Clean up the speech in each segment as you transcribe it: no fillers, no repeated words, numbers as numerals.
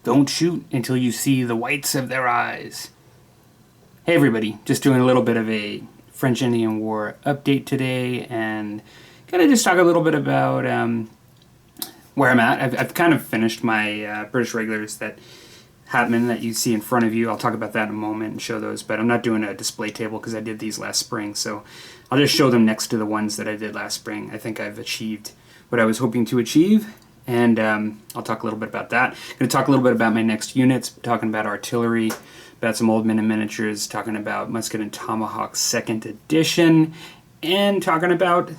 Don't shoot until you see the whites of their eyes. Hey everybody, just doing a little bit of a French Indian War update today, and kind of just talk a little bit about where I'm at. I've kind of finished my British regulars that Hatman that you see in front of you. I'll talk about that in a moment and show those, but I'm not doing a display table because I did these last spring, so I'll just show them next to the ones that I did last spring. I think I've achieved what I was hoping to achieve, and I'll talk a little bit about that. I'm going to talk a little bit about my next units, talking about artillery, about some old men and miniatures, talking about Musket and Tomahawk 2nd edition, and talking about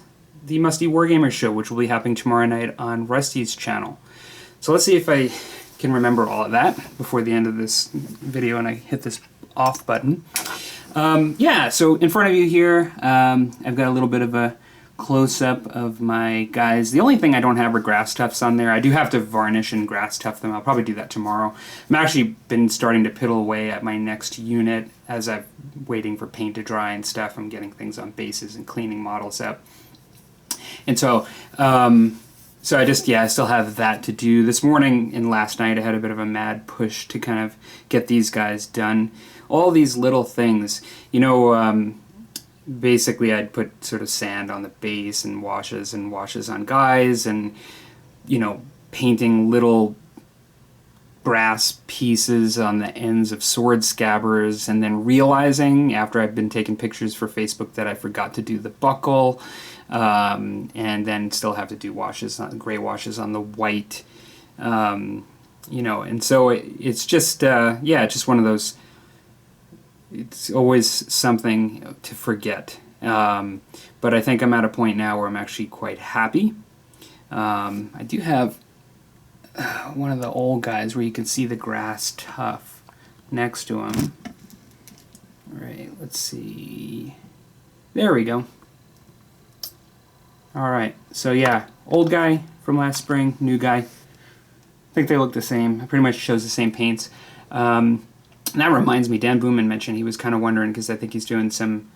the Musty Wargamers show, which will be happening tomorrow night on Rusty's channel. So let's see if I can remember all of that before the end of this video and I hit this off button. Yeah, so in front of you here, I've got a little bit of a close-up of my guys. The only thing I don't have are grass tufts on there. I do have to varnish and grass tuff them. I'll probably do that tomorrow. I'm actually been starting to piddle away at my next unit as I'm waiting for paint to dry and stuff. I'm getting things on bases and cleaning models up. And so, so I still have that to do. This morning and last night I had a bit of a mad push to kind of get these guys done. All these little things, you know, basically I'd put sort of sand on the base and washes on guys, and, you know, painting little brass pieces on the ends of sword scabbards, and then realizing after I've been taking pictures for Facebook that I forgot to do the buckle, and then still have to do washes, gray washes on the white, you know, and so it's just, yeah, just one of those. It's always something to forget, but I think I'm at a point now where I'm actually quite happy. I do have one of the old guys where you can see the grass tuff next to him. All right, let's see. There we go. All right, so yeah, old guy from last spring, new guy. I think they look the same. It pretty much shows the same paints. And that reminds me, Dan Booman mentioned he was kind of wondering, because I think he's doing some,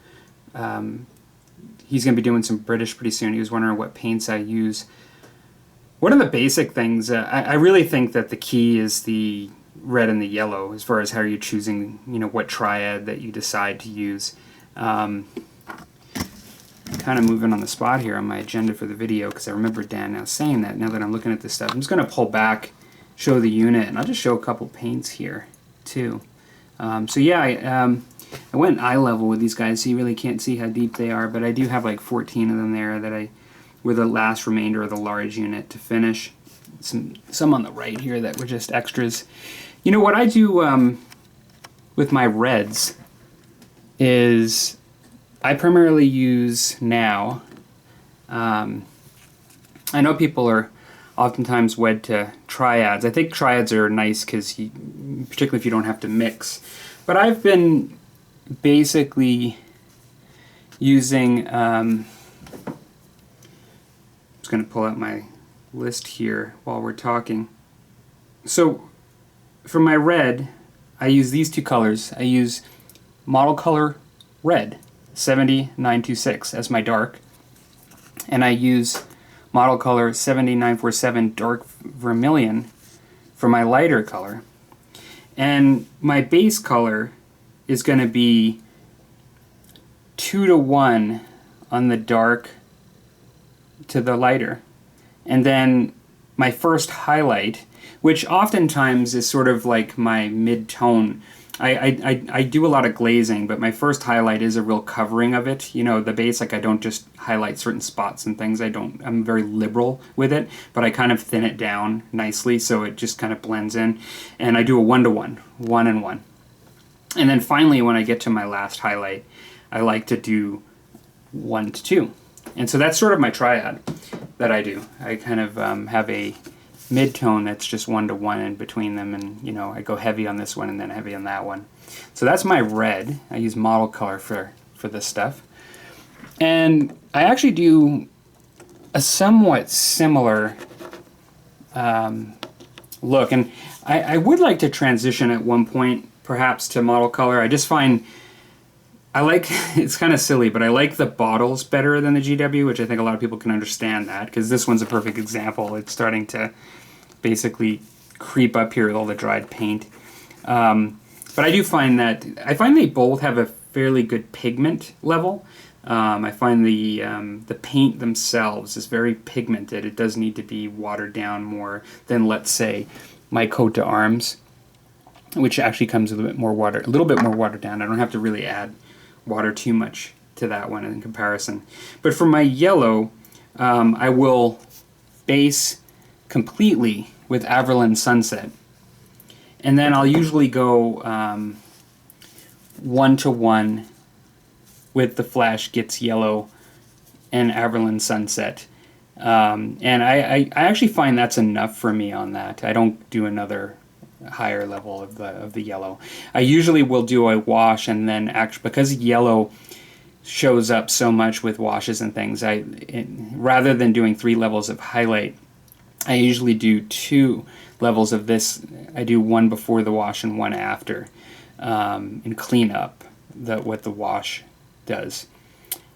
he's going to be doing some British pretty soon. He was wondering what paints I use. One of the basic things, I really think that the key is the red and the yellow, as far as how you're choosing, you know, what triad that you decide to use. Kind of moving on the spot here on my agenda for the video, because I remember Dan now saying that. Now that I'm looking at this stuff, I'm just going to pull back, show the unit, and I'll just show a couple paints here too. So yeah, I went eye level with these guys, so you really can't see how deep they are, but I do have like 14 of them there that were the last remainder of the large unit to finish. Some on the right here that were just extras. You know, what I do with my reds is I primarily use now, I know people are oftentimes wed to triads. I think triads are nice because, particularly if you don't have to mix. But I've been basically using, I'm just going to pull out my list here while we're talking. So for my red, I use these two colors. I use Model Color Red 70926 as my dark, and I use Model Color 70947 Dark Vermilion for my lighter color. And my base color is going to be 2-to-1 on the dark to the lighter. And then my first highlight, which oftentimes is sort of like my mid-tone. I do a lot of glazing, but my first highlight is a real covering of it. You know, the base, like I don't just highlight certain spots and things. I'm very liberal with it, but I kind of thin it down nicely so it just kind of blends in. And I do a 1-to-1, 1 and 1. And then finally, when I get to my last highlight, I like to do 1-to-2. And so that's sort of my triad that I do. I kind of have a mid-tone that's just 1-to-1 in between them, and you know, I go heavy on this one and then heavy on that one. So that's my red. I use Model Color for this stuff. And I actually do a somewhat similar look, and I would like to transition at one point perhaps to Model Color. I just find I like, it's kind of silly, but I like the bottles better than the GW, which I think a lot of people can understand that, because this one's a perfect example. It's starting to basically creep up here with all the dried paint. But I do find they both have a fairly good pigment level. I find the paint themselves is very pigmented. It does need to be watered down more than, let's say, my coat to arms, which actually comes with a little bit more watered down. I don't have to really add water too much to that one in comparison. But for my yellow, I will base completely with Averland Sunset. And then I'll usually go 1-to-1 with the Flash Gets Yellow and Averland Sunset. And I actually find that's enough for me on that. I don't do another higher level of the yellow. I usually will do a wash, and then actually, because yellow shows up so much with washes and things, rather than doing 3 levels of highlight, I usually do 2 levels of this. I do one before the wash and one after, and clean up what the wash does.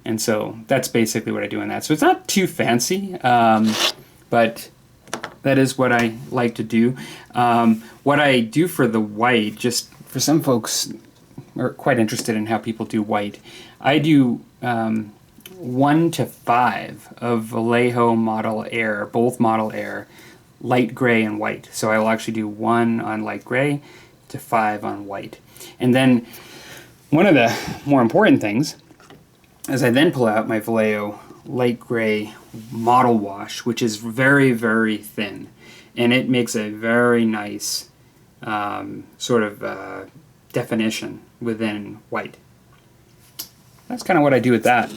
And so that's basically what I do in that. So it's not too fancy, but that is what I like to do. What I do for the white, just for some folks are quite interested in how people do white, I do 1 to 5 of Vallejo Model Air, both Model Air, light gray and white. So I will actually do 1 on light gray to 5 on white. And then one of the more important things is I then pull out my Vallejo light gray model wash, which is very, very thin. And it makes a very nice sort of definition within white. That's kind of what I do with that.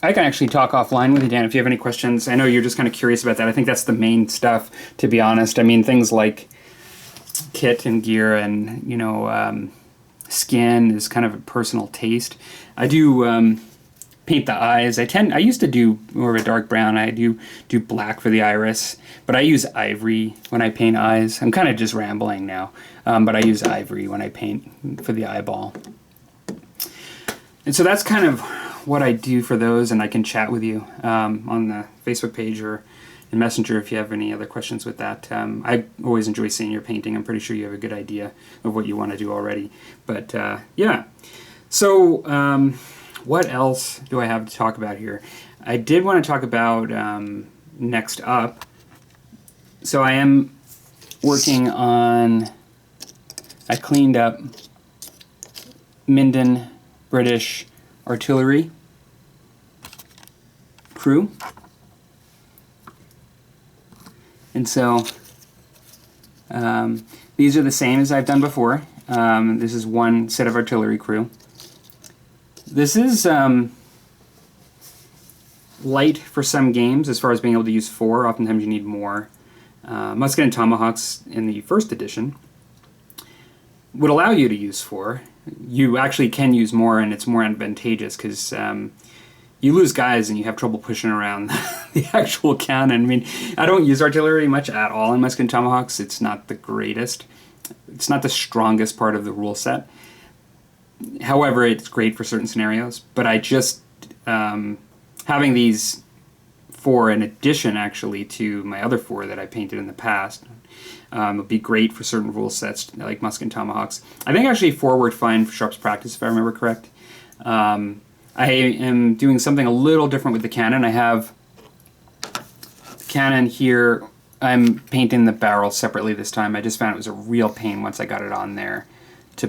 I can actually talk offline with you, Dan, if you have any questions. I know you're just kind of curious about that. I think that's the main stuff, to be honest. I mean, things like kit and gear and, skin is kind of a personal taste. I do paint the eyes. I used to do more of a dark brown. I do black for the iris, but I use ivory when I paint eyes. I'm kind of just rambling now, but I use ivory when I paint for the eyeball. And so that's kind of what I do for those, and I can chat with you on the Facebook page or in Messenger if you have any other questions with that. I always enjoy seeing your painting. I'm pretty sure you have a good idea of what you want to do already. But yeah, so what else do I have to talk about here? I did want to talk about next up. So I am working on, I cleaned up Minden British Artillery crew. And so these are the same as I've done before. This is one set of artillery crew. This is light for some games as far as being able to use 4. Oftentimes you need more. Musket and Tomahawks in the first edition would allow you to use 4. You actually can use more, and it's more advantageous because you lose guys and you have trouble pushing around the actual cannon. I mean, I don't use artillery much at all in Musket and Tomahawks. It's not the greatest. It's not the strongest part of the rule set. However, it's great for certain scenarios. But I just, having these 4 in addition actually to my other 4 that I painted in the past, would be great for certain rule sets like Musket and Tomahawks. I think actually 4 worked fine for Sharps practice if I remember correct. I am doing something a little different with the cannon. I have the cannon here. I'm painting the barrel separately this time. I just found it was a real pain once I got it on there to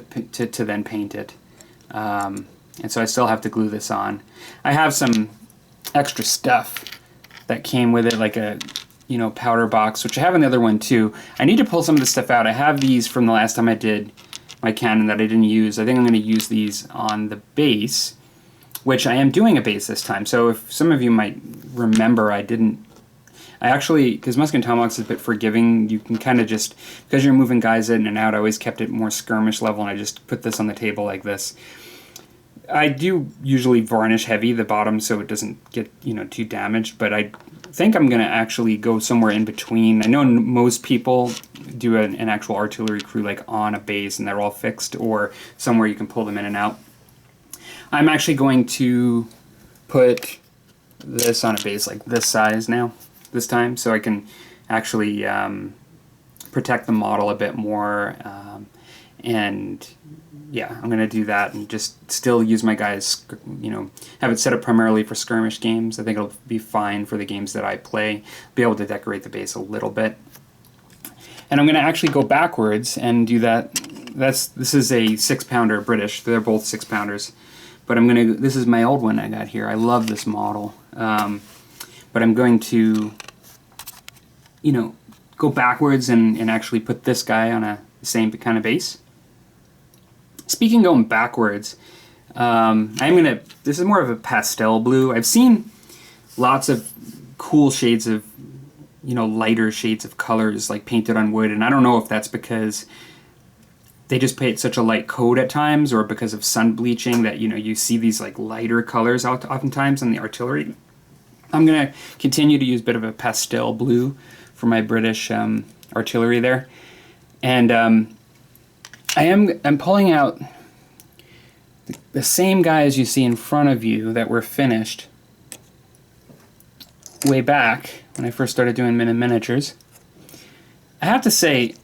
then paint it. And so I still have to glue this on. I have some extra stuff that came with it, like a powder box, which I have in the other one too. I need to pull some of this stuff out. I have these from the last time I did my cannon that I didn't use. I think I'm going to use these on the base, which I am doing a base this time. So if some of you might remember, I actually, because Musket and Tomahawk is a bit forgiving, you can kind of just, because you're moving guys in and out, I always kept it more skirmish level, and I just put this on the table like this. I do usually varnish heavy the bottom so it doesn't get too damaged, but I think I'm going to actually go somewhere in between. I know most people do an actual artillery crew like on a base and they're all fixed, or somewhere you can pull them in and out. I'm actually going to put this on a base like this size now, this time, so I can actually protect the model a bit more. And yeah, I'm going to do that and just still use my guys, have it set up primarily for skirmish games. I think it'll be fine for the games that I play, be able to decorate the base a little bit. And I'm going to actually go backwards and do that. This is a 6-pounder British. They're both 6-pounders. But this is my old one I got here. I love this model. But I'm going to, go backwards and actually put this guy on the same kind of base. Speaking going backwards, this is more of a pastel blue. I've seen lots of cool shades of, lighter shades of colors like painted on wood, and I don't know if that's because they just paint such a light coat at times or because of sun bleaching that, you see these like lighter colors oftentimes on the artillery. I'm going to continue to use a bit of a pastel blue for my British artillery there. And I'm pulling out the same guys you see in front of you that were finished way back when I first started doing miniatures. I have to say,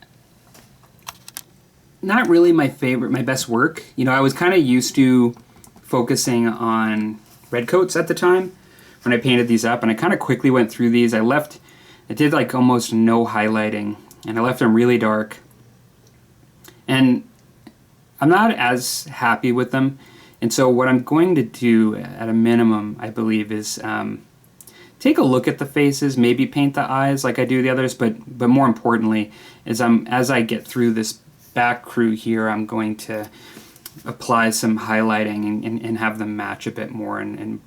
not really my best work. I was kind of used to focusing on red coats at the time when I painted these up, and I kind of quickly went through these. I did like almost no highlighting, and I left them really dark. And I'm not as happy with them. And so what I'm going to do at a minimum, I believe, is take a look at the faces, maybe paint the eyes like I do the others, but more importantly, as I get through this back crew here, I'm going to apply some highlighting and have them match a bit more and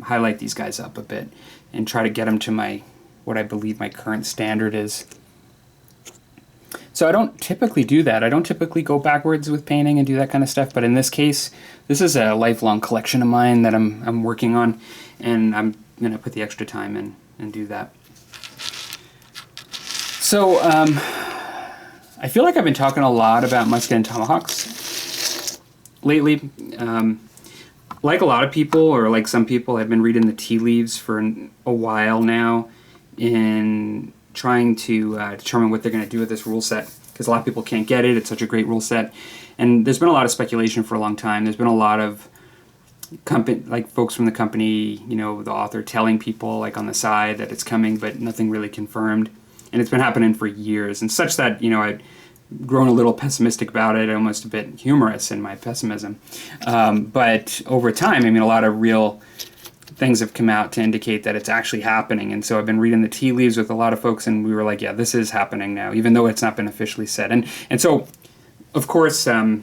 highlight these guys up a bit and try to get them to what I believe my current standard is. So I don't typically do that. I don't typically go backwards with painting and do that kind of stuff, but in this case, this is a lifelong collection of mine that I'm working on, and I'm going to put the extra time in and do that. So I feel like I've been talking a lot about Musket and Tomahawks lately. Like a lot of people, or like some people, I've been reading the tea leaves for a while now in trying to determine what they're going to do with this rule set, because a lot of people can't get it. It's such a great rule set, and there's been a lot of speculation for a long time. There's been a lot of folks from the company, the author telling people like on the side that it's coming, but nothing really confirmed, and it's been happening for years, and such that I've grown a little pessimistic about it, almost a bit humorous in my pessimism. But over time, a lot of real things have come out to indicate that it's actually happening. And so I've been reading the tea leaves with a lot of folks, and we were like, yeah, this is happening now, even though it's not been officially said. And so, of course, on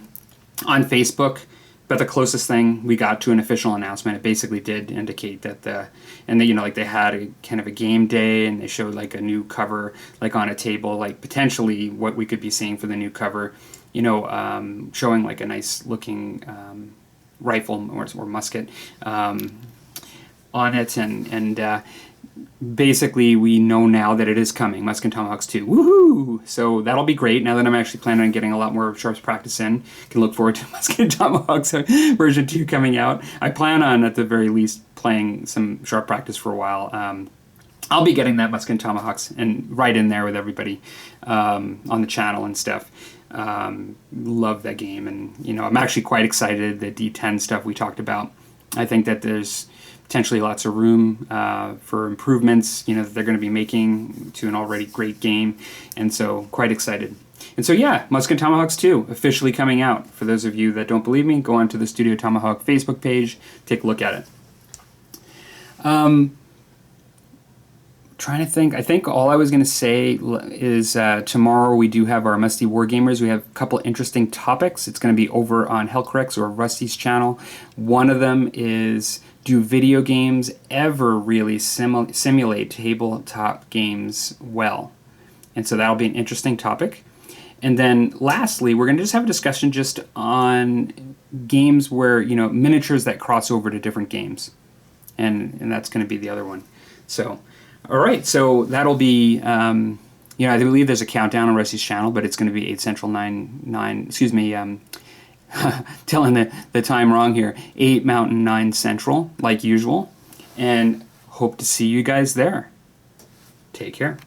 Facebook, but the closest thing we got to an official announcement, it basically did indicate that they had a kind of a game day, and they showed like a new cover, like on a table, like potentially what we could be seeing for the new cover, showing like a nice looking rifle or musket on it, and basically we know now that it is coming, Musket and Tomahawks 2. Woohoo! So that'll be great. Now that I'm actually planning on getting a lot more sharps practice in, can look forward to Musket and Tomahawks version 2 coming out. I plan on, at the very least, playing some sharp practice for a while. I'll be getting that Musket and Tomahawks and right in there with everybody on the channel and stuff. Love that game, and I'm actually quite excited. The D10 stuff we talked about, I think that there's potentially lots of room for improvements, that they're going to be making to an already great game, and so quite excited. And so yeah, Musket and Tomahawks 2 officially coming out. For those of you that don't believe me, go onto the Studio Tomahawk Facebook page, take a look at it. Trying to think. I think all I was going to say is tomorrow we do have our Musty Wargamers. We have a couple interesting topics. It's going to be over on Hellcorrect's or Rusty's channel. One of them is, do video games ever really simulate tabletop games well? And so that'll be an interesting topic. And then lastly, we're going to just have a discussion just on games where, miniatures that cross over to different games. And that's going to be the other one. So, all right, so that'll be, I believe there's a countdown on Rusty's channel, but it's going to be 8 Central, 9, telling the time wrong here, 8 Mountain, 9 Central, like usual, and hope to see you guys there. Take care.